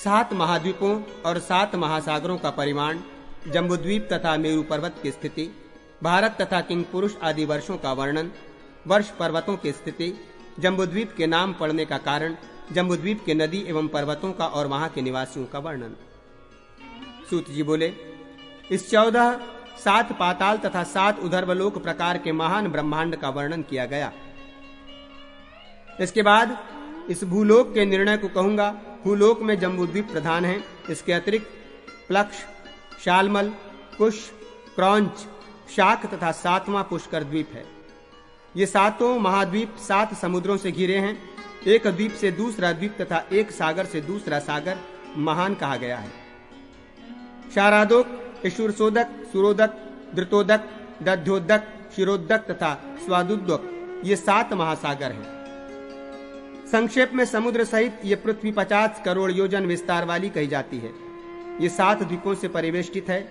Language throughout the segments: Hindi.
7 महाद्वीपों और 7 महासागरों का परिमाण, जम्बूद्वीप तथा मेरू पर्वत की स्थिति, भारत तथा किंग पुरुष आदि वर्षों का वर्णन, वर्ष पर्वतों की स्थिति, जम्बूद्वीप के नाम पड़ने का कारण, जम्बूद्वीप के नदी एवं पर्वतों का और वहां के निवासियों का वर्णन। सूत जी बोले, इस 14 7 पाताल तथा 7 उधर्वलोक प्रकार के महान ब्रह्मांड का वर्णन किया गया। इसके बाद इस भूलोक के निर्णय को कहूंगा। भूलोक में जम्बूद्वीप प्रधान है। इसके अतिरिक्त प्लक्ष, शालमल, कुश, क्रौंच, शाक तथा 7वां पुष्कर द्वीप है। ये 7 महाद्वीप 7 समुद्रों से घिरे हैं। एक द्वीप से दूसरा द्वीप तथा एक सागर से दूसरा सागर महान कहा गया है। शारादोक, ईशुरसोदक, सुरोदक, धृतोदक, दध्योदक, शिरोदक तथा स्वादुद्वक ये 7 महासागर हैं। संक्षेप में समुद्र सहित ये पृथ्वी 50 करोड़ योजन विस्तार वाली कही जाती है। ये 7 द्वीपों से परिवेष्टित है।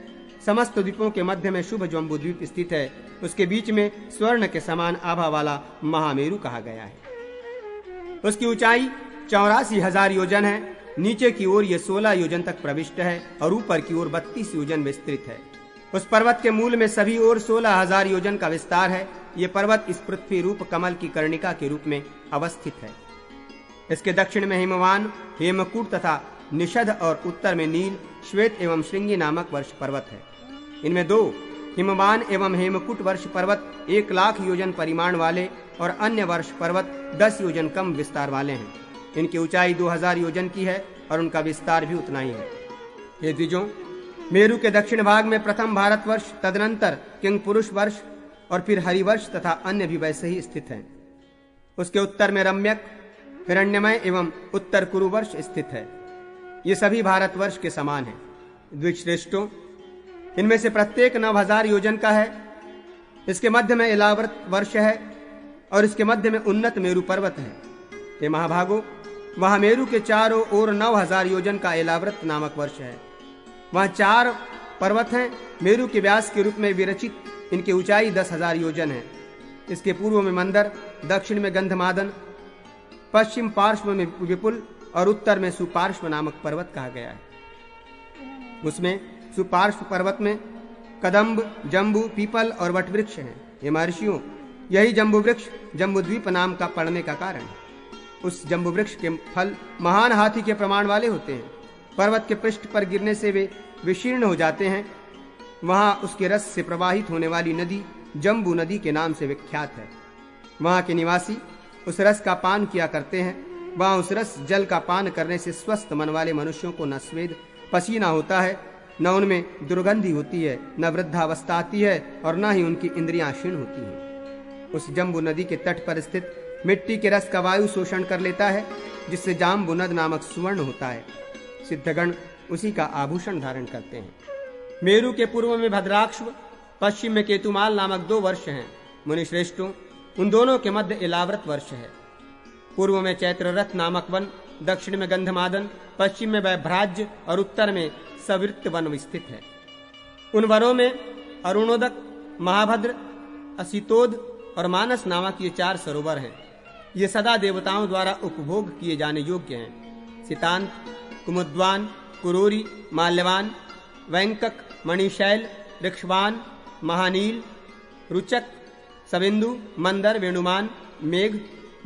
समस्त द्वीपों के मध्य में शुभ जम्बूद्वीप स्थित है। उसके बीच में स्वर्ण के समान आभा वाला महामेरु कहा गया है। उसकी ऊंचाई 84,000 योजन है। नीचे की ओर यह 16 योजन तक प्रविष्ट है और ऊपर की ओर 32 योजन विस्तृत है। उस पर्वत के मूल में सभी ओर 16,000 योजन का विस्तार है। यह पर्वत इस पृथ्वी रूप कमल की कर्णिका के रूप में अवस्थित है। इसके दक्षिण में हिमवान, हेमकूट तथा निषद और उत्तर में नील, श्वेत एवं श्रृंगी नामक वर्ष पर्वत है। इनमें 2 हिमवान एवं हेमकूट वर्ष पर्वत 1,00,000 योजन परिमाण वाले और अन्य वर्ष पर्वत 10 योजन कम विस्तार वाले हैं। इनकी ऊंचाई 2000 योजन की है और उनका विस्तार भी उतना ही है। ये द्विजों, मेरू के दक्षिण भाग में प्रथम भारतवर्ष, तदनंतर किंग पुरुष वर्ष और फिर हरिवर्ष तथा अन्य भी वैसे ही स्थित हैं। उसके उत्तर में रम्यक, हिरण्यमय एवं उत्तर कुरु वर्ष स्थित है। ये सभी भारतवर्ष के समान हैं। द्विजश्रेष्ठों, इनमें से प्रत्येक 9000 योजन का है। इसके मध्य में इलाव्रत वर्ष है और इसके मध्य में उन्नत मेरू पर्वत है। ये महाभागो, वहां मेरू के चारों ओर 9000 योजन का इलाव्रत नामक वर्ष है। वहां 4 पर्वत हैं, मेरू के व्यास के रूप में विरचित। इनकी ऊंचाई 10,000 योजन है। इसके पूर्व में मंदर, दक्षिण में गंधमादन, पश्चिम पार्श्व में विपुल और उत्तर में सुपार्श्व नामक पर्वत कहा गया है। उसमें सुपार्श्व पर्वत में कदम्ब, जम्बू, पीपल और वटवृक्ष हैं। ये महर्षियों, यही जम्बू वृक्ष जम्बूद्वीप नाम का पड़ने का कारण है। उस जम्बू वृक्ष के फल महान हाथी के प्रमाण वाले होते हैं। पर्वत के पृष्ठ पर गिरने से वे विशीर्ण हो जाते हैं। वहां उसके रस से प्रवाहित होने वाली नदी जम्बू नदी के नाम से विख्यात है। वहां के निवासी उस रस का पान किया करते हैं। वहां उस रस जल का पान करने से स्वस्थ मन वाले मनुष्यों को न स्वेद पसीना होता है, न उनमें दुर्गंधि होती है, न वृद्धावस्था आती है और न ही उनकी इंद्रियां क्षीण होती हैं। उस जम्बू नदी के तट पर स्थित मिट्टी के रस का वायु शोषण कर लेता है, जिससे जाम्बुनद नामक सुवर्ण होता है। सिद्धगण उसी का आभूषण धारण करते हैं। मेरू के पूर्व में भद्राक्ष, पश्चिम में केतुमाल नामक 2 वर्ष हैं। मुनिश्रेष्ठों, उन दोनों के मध्य इलाव्रत वर्ष है। पूर्व में चैत्ररथ नामक वन, दक्षिण में गंधमादन, पश्चिम में वैभ्राज्य और उत्तर में सवृत्त वन स्थित है। उन वनों में अरुणोदक, महाभद्र, असितोद और मानस नामक ये 4 सरोवर हैं। ये सदा देवताओं द्वारा उपभोग किए जाने योग्य हैं। सितांत, कुमुद्वान, कुरोरी, माल्यवान, वैंकक, मणिशैल, ऋक्षवान, महानील, रुचक, सबिंदु, मंदर, वेणुमान, मेघ,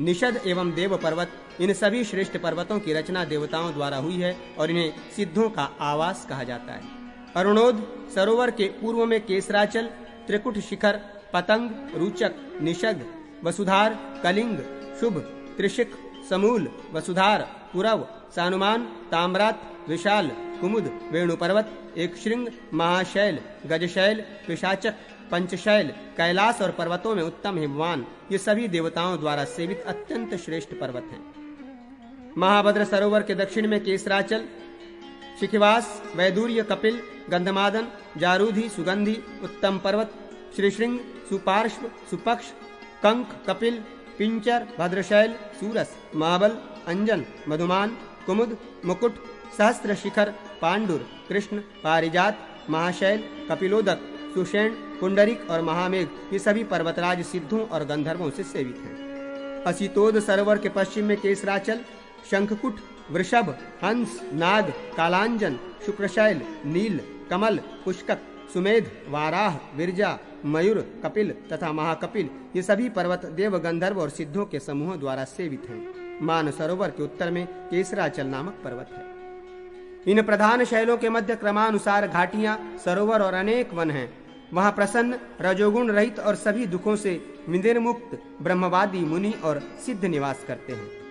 निषद एवं देव पर्वत, इन सभी श्रेष्ठ पर्वतों की रचना देवताओं द्वारा हुई है और इन्हें सिद्धों का आवास कहा जाता है। अरुणोद सरोवर के पूर्व में केसराचल, त्रिकुट शिखर, पतंग, रुचक, निषद, वसुधार, कलिंग, शुभ, त्रिशिक, समूल, वसुधार, पुरव, सानुमान, ताम्रात, विशाल, कुमुद, वेणु पर्वत, एक श्रृंग, महाशैल, गजशैल, पिशाचक, पंचशैल, कैलाश और पर्वतों में उत्तम हिमवान, ये सभी देवताओं द्वारा सेवित अत्यंत श्रेष्ठ पर्वत हैं। महाभद्र सरोवर के दक्षिण में केसराचल, शिखिवास, वैदूर्य, कपिल, गंधमादन, जारूधि, सुगंधि, उत्तम पर्वत, श्रीशृंग, सुपार्श्व, सुपक्ष, कंक, कपिल, पिंचर, भद्रशैल, सूरस, महाबल, अंजन, मधुमान, कुमुद, मुकुट, सहस्त्र शिखर, पांडुर, कृष्ण, पारिजात, महाशैल, कपिलोदक, सुषेण, पुंडरिक और महामेघ, ये सभी पर्वतराज सिद्धों और गंधर्वों से सेवित हैं। असितोद सरोवर के पश्चिम में केसराचल, शंखकुट, वृषभ, हंस, नाग, कालांजन, शुक्रशैल, नील, कमल, पुष्कक, सुमेध, वाराह, विरजा, मयूर, कपिल तथा महाकपिल ये सभी पर्वत देव, गंधर्व और सिद्धों के समूहों द्वारा सेवित हैं। मानसरोवर के उत्तर में केसराचल नामक पर्वत है। इन प्रधान शैलों के मध्य क्रमानुसार घाटियां, सरोवर और अनेक वन हैं। वहां प्रसन्न, रजोगुण रहित और सभी दुखों से विनिर्मुक्त ब्रह्मवादी मुनि और सिद्ध निवास करते हैं।